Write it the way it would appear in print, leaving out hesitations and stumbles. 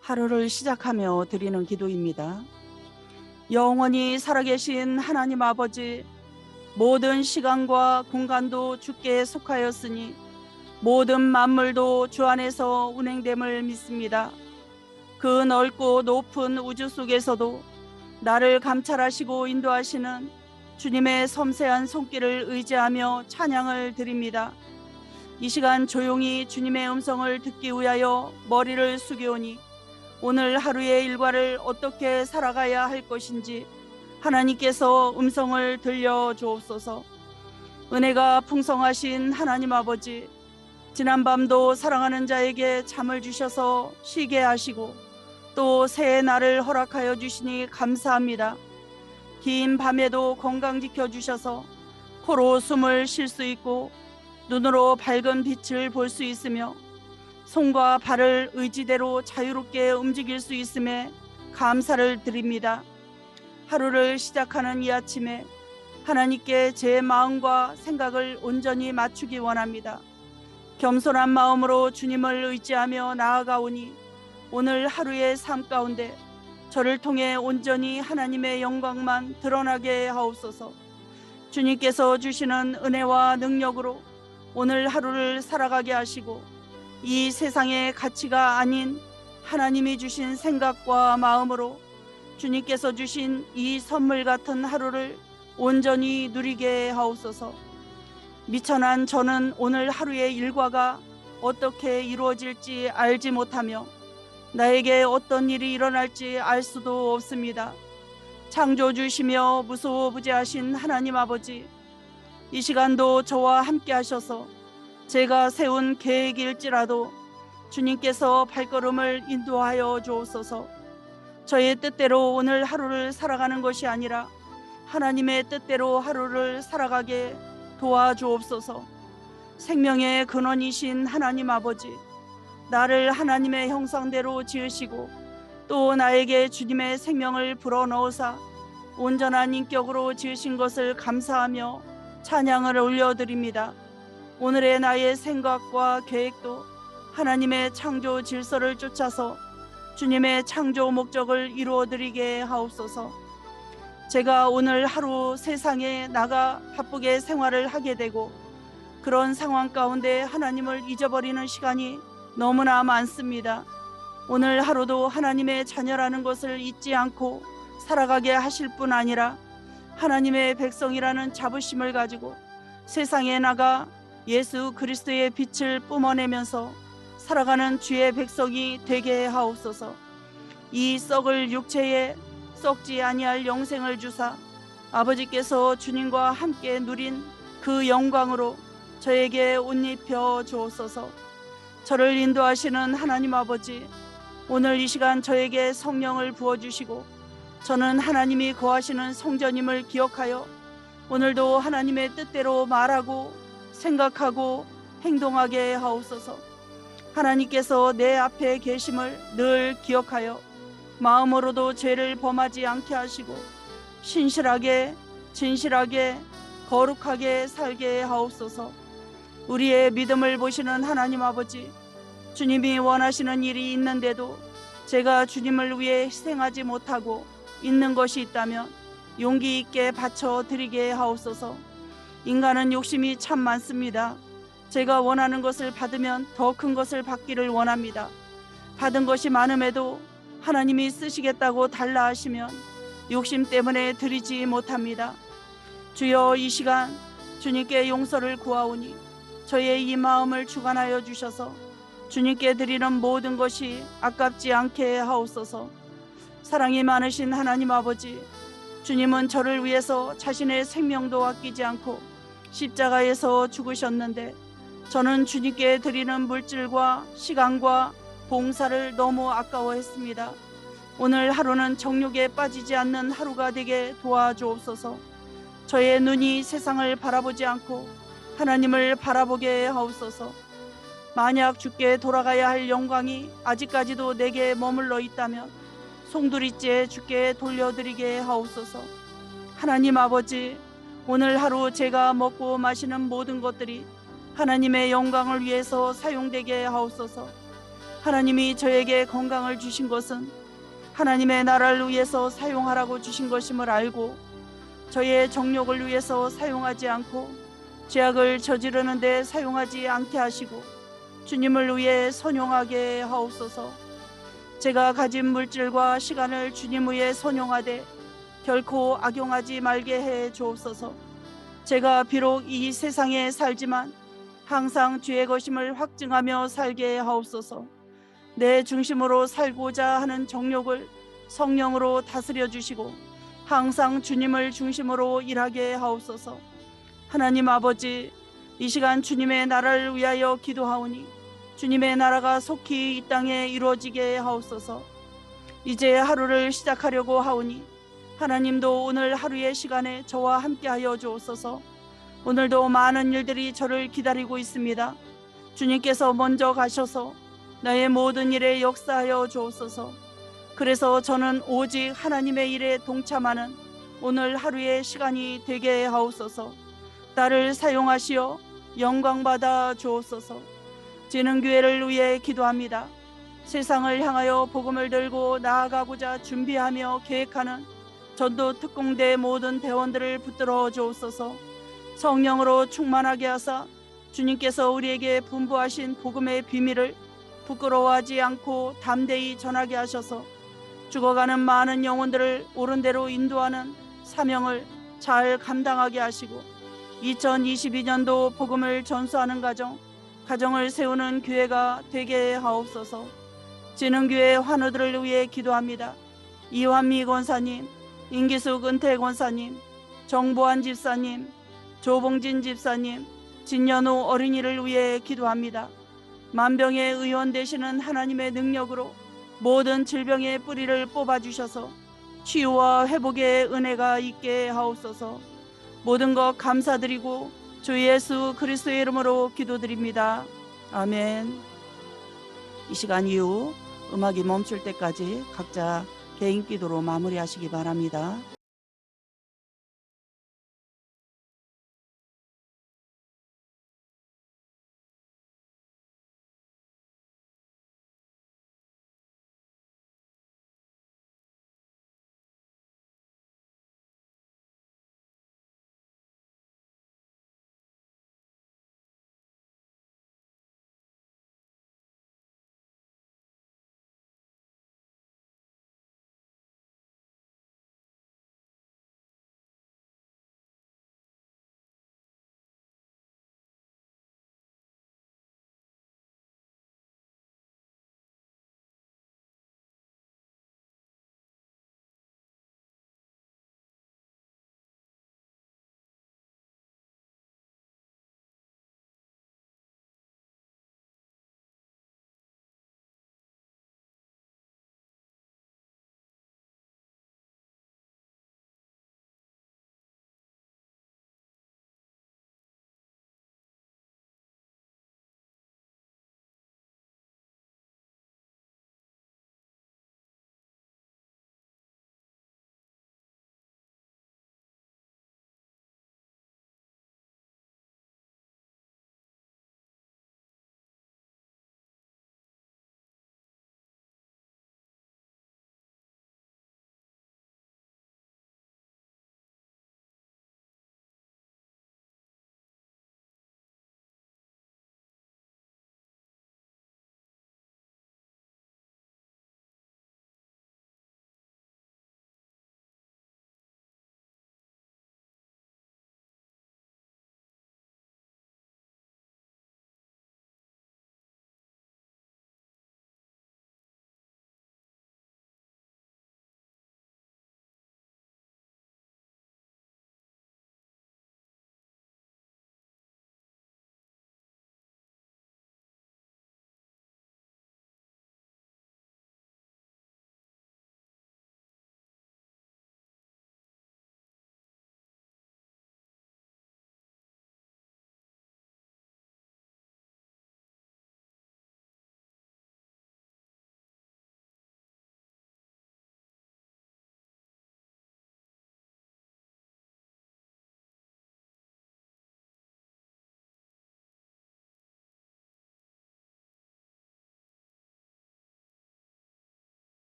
하루를 시작하며 드리는 기도입니다. 영원히 살아계신 하나님 아버지, 모든 시간과 공간도 주께 속하였으니 모든 만물도 주 안에서 운행됨을 믿습니다. 그 넓고 높은 우주 속에서도 나를 감찰하시고 인도하시는 주님의 섬세한 손길을 의지하며 찬양을 드립니다. 이 시간 조용히 주님의 음성을 듣기 위하여 머리를 숙이오니 오늘 하루의 일과를 어떻게 살아가야 할 것인지 하나님께서 음성을 들려주옵소서. 은혜가 풍성하신 하나님 아버지, 지난밤도 사랑하는 자에게 잠을 주셔서 쉬게 하시고 또 새해 날을 허락하여 주시니 감사합니다. 긴 밤에도 건강 지켜주셔서 코로 숨을 쉴 수 있고 눈으로 밝은 빛을 볼 수 있으며 손과 발을 의지대로 자유롭게 움직일 수 있음에 감사를 드립니다. 하루를 시작하는 이 아침에 하나님께 제 마음과 생각을 온전히 맞추기 원합니다. 겸손한 마음으로 주님을 의지하며 나아가오니 오늘 하루의 삶 가운데 저를 통해 온전히 하나님의 영광만 드러나게 하옵소서. 주님께서 주시는 은혜와 능력으로 오늘 하루를 살아가게 하시고 이 세상의 가치가 아닌 하나님이 주신 생각과 마음으로 주님께서 주신 이 선물 같은 하루를 온전히 누리게 하옵소서. 미천한 저는 오늘 하루의 일과가 어떻게 이루어질지 알지 못하며 나에게 어떤 일이 일어날지 알 수도 없습니다. 창조주시며 무소부재하신 하나님 아버지, 이 시간도 저와 함께 하셔서 제가 세운 계획일지라도 주님께서 발걸음을 인도하여 주옵소서. 저의 뜻대로 오늘 하루를 살아가는 것이 아니라 하나님의 뜻대로 하루를 살아가게 도와주옵소서. 생명의 근원이신 하나님 아버지, 나를 하나님의 형상대로 지으시고 또 나에게 주님의 생명을 불어넣으사 온전한 인격으로 지으신 것을 감사하며 찬양을 올려드립니다. 오늘의 나의 생각과 계획도 하나님의 창조 질서를 쫓아서 주님의 창조 목적을 이루어드리게 하옵소서. 제가 오늘 하루 세상에 나가 바쁘게 생활을 하게 되고 그런 상황 가운데 하나님을 잊어버리는 시간이 너무나 많습니다. 오늘 하루도 하나님의 자녀라는 것을 잊지 않고 살아가게 하실 뿐 아니라 하나님의 백성이라는 자부심을 가지고 세상에 나가 예수 그리스도의 빛을 뿜어내면서 살아가는 주의 백성이 되게 하옵소서. 이 썩을 육체에 썩지 아니할 영생을 주사 아버지께서 주님과 함께 누린 그 영광으로 저에게 옷 입혀 주옵소서. 저를 인도하시는 하나님 아버지, 오늘 이 시간 저에게 성령을 부어주시고 저는 하나님이 거하시는 성전임을 기억하여 오늘도 하나님의 뜻대로 말하고 생각하고 행동하게 하옵소서. 하나님께서 내 앞에 계심을 늘 기억하여 마음으로도 죄를 범하지 않게 하시고 신실하게 진실하게 거룩하게 살게 하옵소서. 우리의 믿음을 보시는 하나님 아버지, 주님이 원하시는 일이 있는데도 제가 주님을 위해 희생하지 못하고 있는 것이 있다면 용기 있게 바쳐 드리게 하옵소서. 인간은 욕심이 참 많습니다. 제가 원하는 것을 받으면 더 큰 것을 받기를 원합니다. 받은 것이 많음에도 하나님이 쓰시겠다고 달라 하시면 욕심 때문에 드리지 못합니다. 주여, 이 시간 주님께 용서를 구하오니 저의 이 마음을 주관하여 주셔서 주님께 드리는 모든 것이 아깝지 않게 하옵소서. 사랑이 많으신 하나님 아버지, 주님은 저를 위해서 자신의 생명도 아끼지 않고 십자가에서 죽으셨는데 저는 주님께 드리는 물질과 시간과 봉사를 너무 아까워했습니다. 오늘 하루는 정욕에 빠지지 않는 하루가 되게 도와주옵소서. 저의 눈이 세상을 바라보지 않고 하나님을 바라보게 하옵소서. 만약 주께 돌아가야 할 영광이 아직까지도 내게 머물러 있다면 송두리째 주께 돌려드리게 하옵소서. 하나님 아버지, 오늘 하루 제가 먹고 마시는 모든 것들이 하나님의 영광을 위해서 사용되게 하옵소서. 하나님이 저에게 건강을 주신 것은 하나님의 나라를 위해서 사용하라고 주신 것임을 알고 저의 정욕을 위해서 사용하지 않고 죄악을 저지르는 데 사용하지 않게 하시고 주님을 위해 선용하게 하옵소서. 제가 가진 물질과 시간을 주님 위해 선용하되 결코 악용하지 말게 해 주옵소서. 제가 비록 이 세상에 살지만 항상 주의 것임을 확증하며 살게 하옵소서. 내 중심으로 살고자 하는 정욕을 성령으로 다스려 주시고 항상 주님을 중심으로 일하게 하옵소서. 하나님 아버지, 이 시간 주님의 나라를 위하여 기도하오니 주님의 나라가 속히 이 땅에 이루어지게 하옵소서. 이제 하루를 시작하려고 하오니 하나님도 오늘 하루의 시간에 저와 함께하여 주옵소서. 오늘도 많은 일들이 저를 기다리고 있습니다. 주님께서 먼저 가셔서 나의 모든 일에 역사하여 주옵소서. 그래서 저는 오직 하나님의 일에 동참하는 오늘 하루의 시간이 되게 하옵소서. 나를 사용하시어 영광받아 주옵소서. 재능교회를 위해 기도합니다. 세상을 향하여 복음을 들고 나아가고자 준비하며 계획하는 전도 특공대 모든 대원들을 붙들어 주옵소서. 성령으로 충만하게 하사 주님께서 우리에게 분부하신 복음의 비밀을 부끄러워하지 않고 담대히 전하게 하셔서 죽어가는 많은 영혼들을 옳은 대로 인도하는 사명을 잘 감당하게 하시고 2022년도 복음을 전수하는 가정을 세우는 교회가 되게 하옵소서. 진흥교회 환우들을 위해 기도합니다. 이완미 권사님, 임기숙 은퇴 권사님, 정보한 집사님, 조봉진 집사님, 진연우 어린이를 위해 기도합니다. 만병의 의원 되시는 하나님의 능력으로 모든 질병의 뿌리를 뽑아주셔서 치유와 회복의 은혜가 있게 하옵소서. 모든 것 감사드리고 주 예수 그리스도의 이름으로 기도드립니다. 아멘. 이 시간 이후 음악이 멈출 때까지 각자 개인 기도로 마무리하시기 바랍니다.